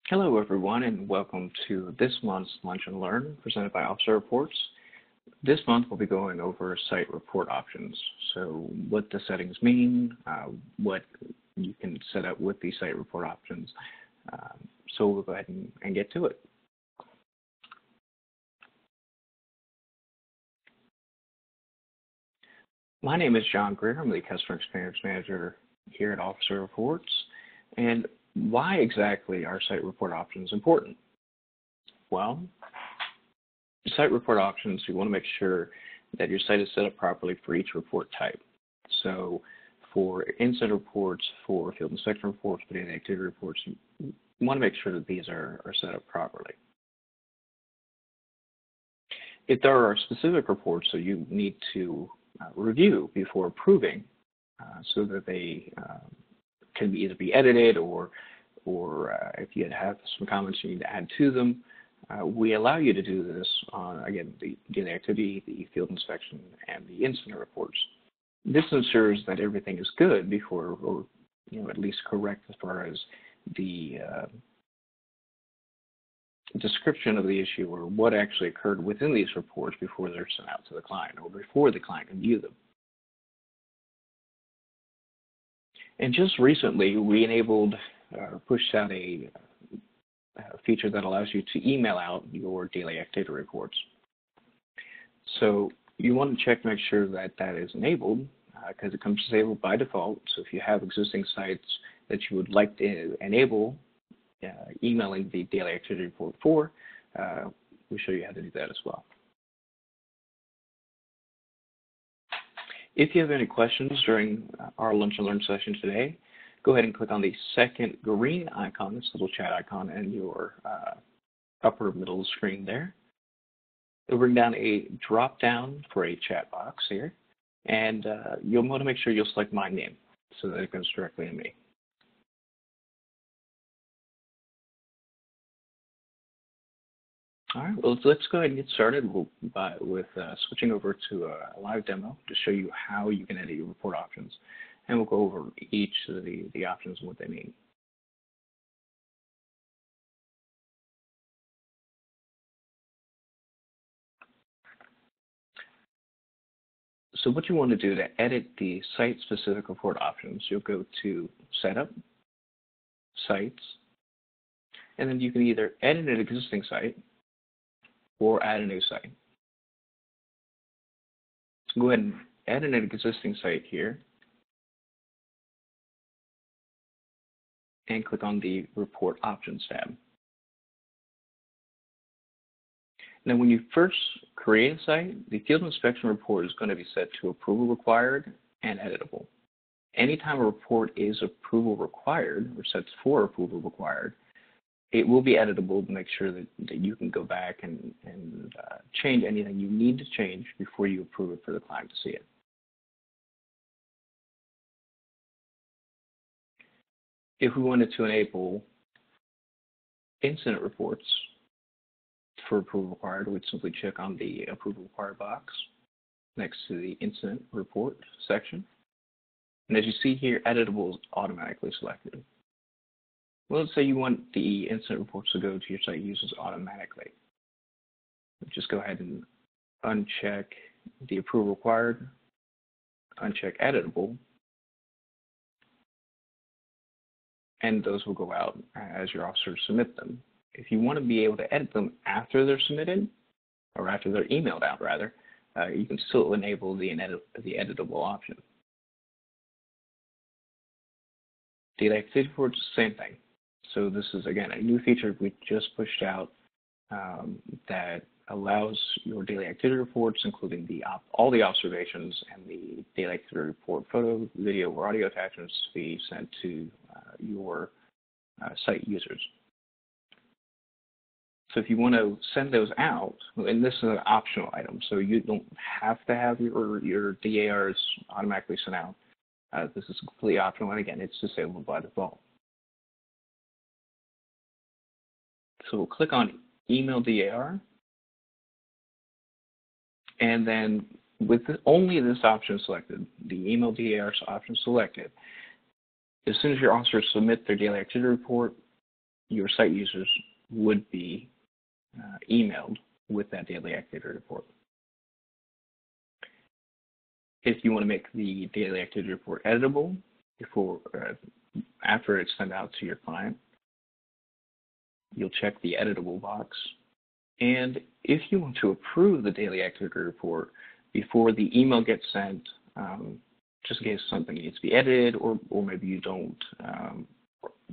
Hello, everyone, and welcome to this month's Lunch and Learn presented by Officer Reports. This month, we'll be going over site report options. So what the settings mean, what you can set up with these site report options. So we'll go ahead and get to it. My name is John Greer. I'm the Customer Experience Manager here at Officer Reports. And why exactly are site report options important? Well, site report options, you want to make sure that your site is set up properly for each report type. So for incident reports, for field inspection reports, for daily activity reports, you want to make sure that these are set up properly. If there are specific reports that you need to review before approving so that they can either be edited or if you have some comments you need to add to them, we allow you to do this on, again, the daily activity, the field inspection, and the incident reports. This ensures that everything is good before, or at least correct as far as the description of the issue or what actually occurred within these reports before they're sent out to the client or before the client can view them. And just recently, we enabled, pushed out a feature that allows you to email out your daily activity reports. So you want to check to make sure that that is enabled because it comes disabled by default. So if you have existing sites that you would like to enable emailing the daily activity report for, we'll show you how to do that as well. If you have any questions during our Lunch and Learn session today, go ahead and click on the second green icon, this little chat icon in your upper middle screen there. It'll bring down a drop down for a chat box here, and you'll want to make sure you'll select my name so that it goes directly to me. All right, well, let's go ahead and get started with switching over to a live demo to show you how you can edit your report options. And we'll go over each of the options and what they mean. So what you want to do to edit the site-specific report options, you'll go to Setup, Sites, and then you can either edit an existing site or add a new site. So go ahead and edit an existing site here and click on the Report Options tab. Now, when you first create a site, the field inspection report is going to be set to approval required and editable. Anytime a report is approval required or sets for approval required, it will be editable to make sure that you can go back and change anything you need to change before you approve it for the client to see it. If we wanted to enable incident reports for approval required, we'd simply check on the approval required box next to the incident report section. And as you see here, editable is automatically selected. Well, let's say you want the incident reports to go to your site users automatically. Just go ahead and uncheck the approval required, uncheck editable, and those will go out as your officers submit them. If you want to be able to edit them after they're submitted, or after they're emailed out rather, you can still enable the editable option. Daily activity reports, same thing. So this is, again, a new feature we just pushed out that allows your daily activity reports, including all the observations and the daily activity report photo, video, or audio attachments to be sent to your site users. So if you want to send those out, and this is an optional item, so you don't have to have your DARs automatically sent out. This is completely optional, and again, it's disabled by default. So we'll click on Email DAR, and then with only this option selected, the Email DAR option selected, as soon as your officers submit their daily activity report, your site users would be emailed with that daily activity report. If you want to make the daily activity report editable after it's sent out to your client, you'll check the editable box. And if you want to approve the daily activity report before the email gets sent, just in case something needs to be edited, or maybe you don't,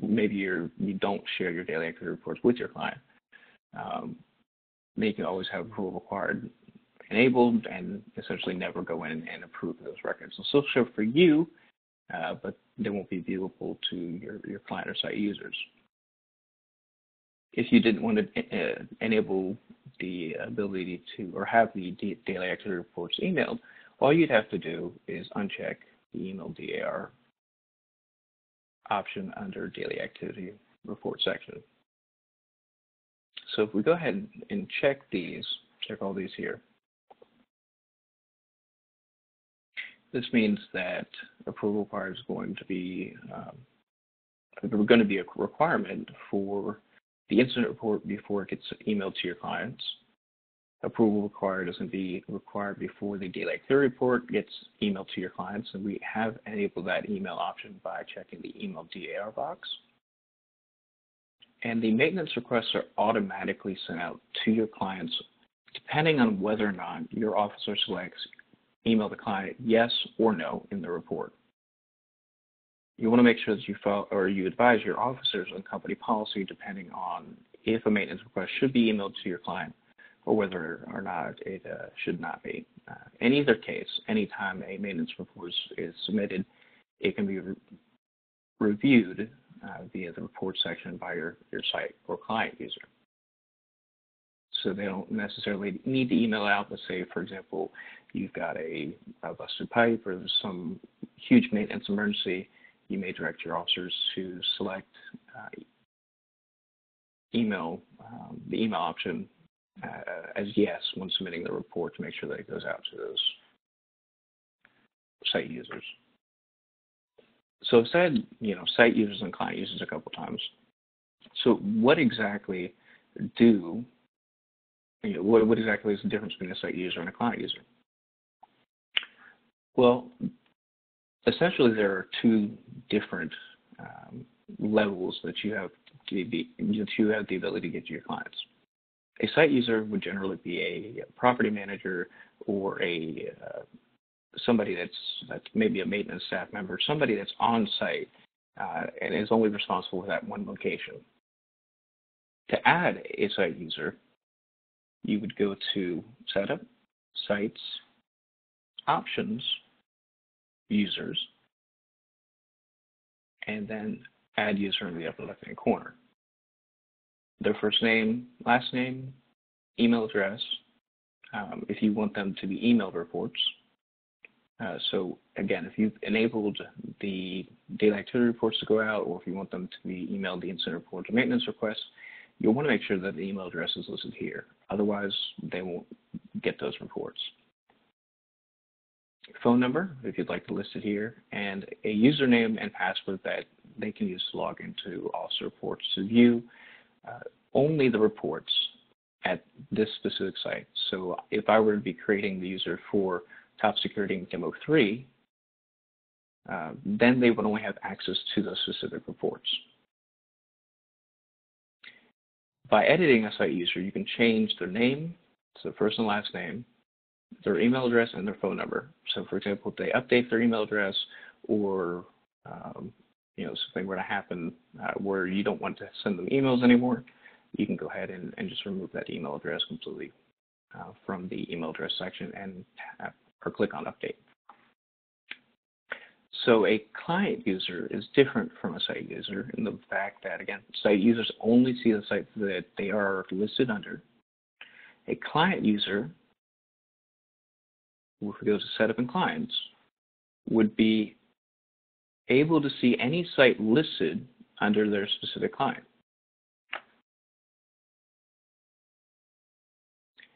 you don't share your daily activity reports with your client, then you can always have approval required enabled and essentially never go in and approve those records. They'll still show for you, but they won't be viewable to your client or site users. If you didn't want to enable the ability to, or have the daily activity reports emailed, all you'd have to do is uncheck the email DAR option under daily activity report section. So if we go ahead and check all these here, this means that approval required is going to be a requirement for the incident report before it gets emailed to your clients. Approval required is going to be required before the daily activity report gets emailed to your clients, and we have enabled that email option by checking the email DAR box. And the maintenance requests are automatically sent out to your clients depending on whether or not your officer selects email the client yes or no in the report. You want to make sure that you follow, or you advise your officers on company policy depending on if a maintenance request should be emailed to your client or whether or not it should not be. In either case, anytime a maintenance report is submitted, it can be reviewed via the report section by your site or client user. So they don't necessarily need to email out. Let's say, for example, you've got a busted pipe or there's some huge maintenance emergency. You may direct your officers to select the email option as yes when submitting the report to make sure that it goes out to those site users. So I've said, site users and client users a couple times. So what exactly what exactly is the difference between a site user and a client user? Well, essentially there are two different levels that you have the ability to get to your clients. A site user would generally be a property manager or somebody that's maybe a maintenance staff member, somebody that's on site and is only responsible for that one location. To add a site user, you would go to Setup, Sites, Options, Users, and then Add User in the upper left-hand corner. Their first name, last name, email address, if you want them to be emailed reports. So again, if you've enabled the daily activity reports to go out, or if you want them to be emailed the incident report or maintenance requests, you'll want to make sure that the email address is listed here. Otherwise, they won't get those reports. Phone number, if you'd like to list it here, and a username and password that they can use to log into OfficerReports to view only the reports at this specific site. So if I were to be creating the user for Top Security Demo 3, then they would only have access to those specific reports. By editing a site user, you can change their name, so first and last name, their email address, and their phone number. So for example, if they update their email address, or something were to happen where you don't want to send them emails anymore, you can go ahead and just remove that email address completely from the email address section and or click on Update. So a client user is different from a site user in the fact that, again, site users only see the sites that they are listed under. A client user, if we go to Setup and Clients, would be able to see any site listed under their specific client.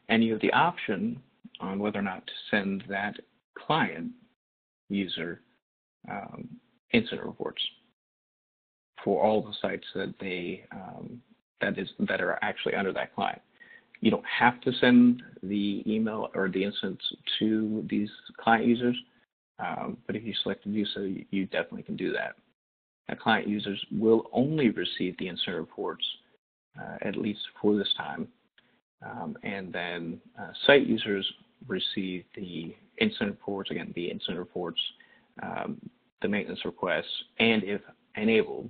And you have the option on whether or not to send that client user incident reports. for all the sites that that are actually under that client. You don't have to send the email or the instance to these client users, but if you select to do so, you definitely can do that. Now, client users will only receive the incident reports, at least for this time, and then site users receive the incident reports, again, the incident reports, the maintenance requests, and if enabled,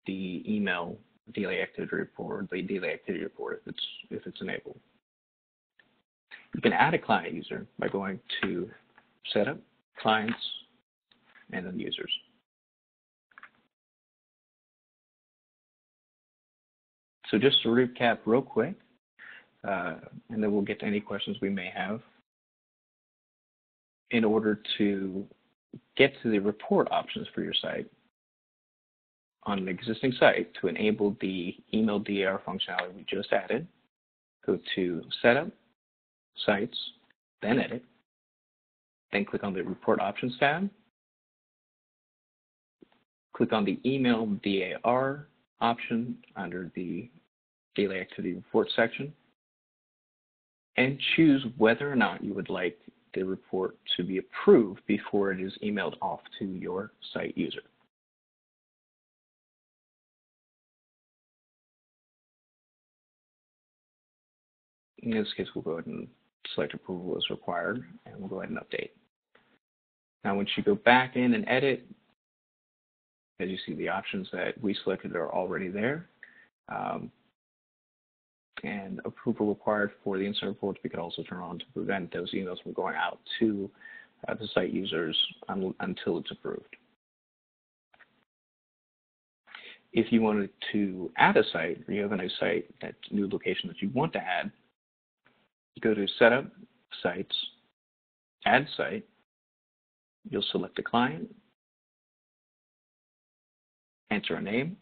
the email daily activity report, the daily activity report if it's enabled. You can add a client user by going to Setup, Clients, and then Users. So just to recap real quick, and then we'll get to any questions we may have. In order to get to the report options for your site, on an existing site, to enable the email DAR functionality we just added, go to Setup, Sites, then Edit, then click on the Report Options tab, click on the Email DAR option under the Daily Activity Report section, and choose whether or not you would like the report to be approved before it is emailed off to your site user. In this case, we'll go ahead and select approval as required, and we'll go ahead and update. Now, once you go back in and edit, as you see, the options that we selected are already there. And approval required for the incident reports, we could also turn on to prevent those emails from going out to the site users until it's approved. If you wanted to add a site, or you have a new site, that new location that you want to add, go to Setup, Sites, Add Site. You'll select a client, enter a name.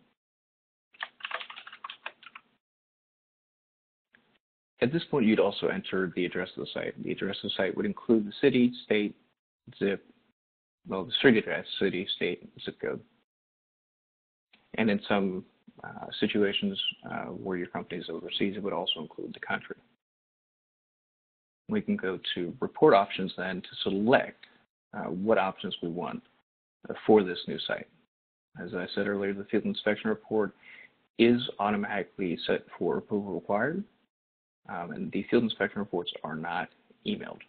At this point, you'd also enter the address of the site. The address of the site would include the city, state, zip, well, the street address, city, state, zip code. And in some situations where your company is overseas, it would also include the country. We can go to Report Options then to select what options we want for this new site. As I said earlier, the field inspection report is automatically set for approval required, and the field inspection reports are not emailed.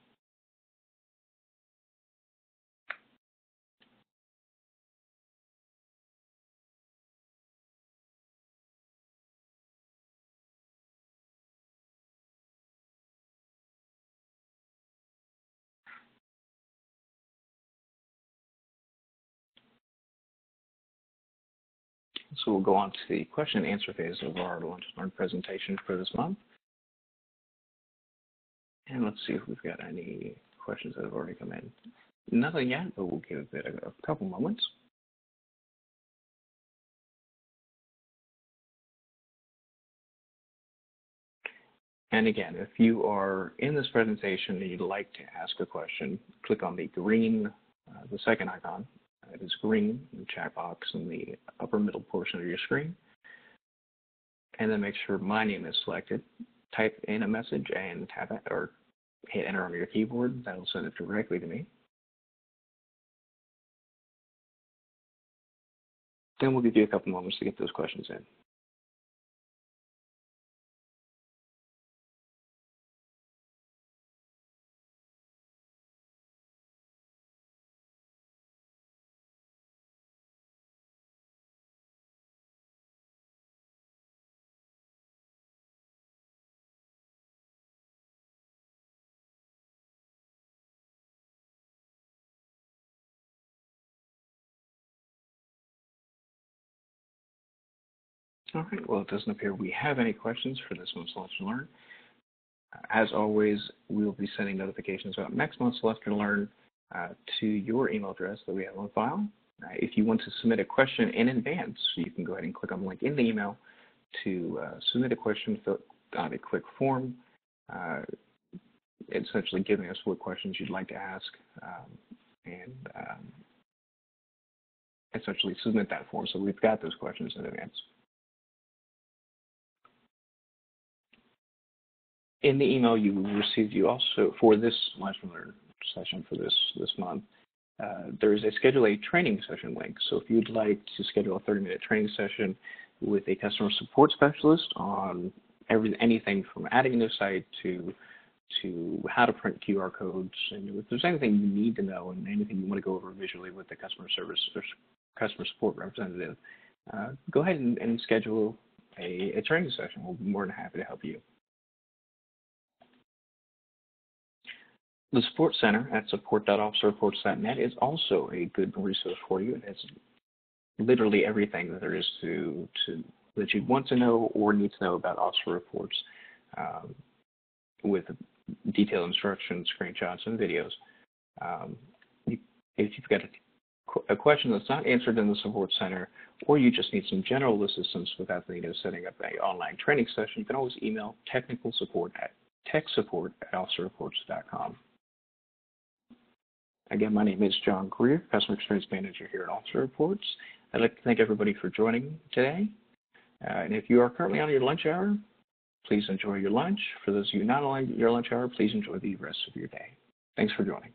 So we'll go on to the question and answer phase of our Lunch and Learn presentation for this month. And let's see if we've got any questions that have already come in. Nothing yet, but we'll give it a couple moments. And again, if you are in this presentation and you'd like to ask a question, click on the green, the second icon. It is green, the chat box in the upper middle portion of your screen. And then make sure my name is selected. Type in a message and tap it, or hit enter on your keyboard. That'll send it directly to me. Then we'll give you a couple moments to get those questions in. All right, well, it doesn't appear we have any questions for this month's Lunch and Learn. As always, we will be sending notifications about next month's Lunch and Learn to your email address that we have on file. If you want to submit a question in advance, you can go ahead and click on the link in the email to submit a question, fill out a quick form, essentially giving us what questions you'd like to ask, and essentially submit that form. So we've got those questions in advance. In the email you received, you also, for this Lunch and Learn session for this month, there is a schedule a training session link. So if you'd like to schedule a 30-minute training session with a customer support specialist on anything from adding a new site to how to print QR codes, and if there's anything you need to know and anything you want to go over visually with the customer service or customer support representative, go ahead and schedule a training session. We'll be more than happy to help you. The Support Center at support.officerreports.net is also a good resource for you. It has literally everything that there is that you want to know or need to know about Officer Reports, with detailed instructions, screenshots, and videos. If you've got a question that's not answered in the Support Center, or you just need some general assistance without the need of setting up an online training session, you can always email techsupport@officerreports.com. Again, my name is John Greer, Customer Experience Manager here at Officer Reports. I'd like to thank everybody for joining today. And if you are currently on your lunch hour, please enjoy your lunch. For those of you not on your lunch hour, please enjoy the rest of your day. Thanks for joining.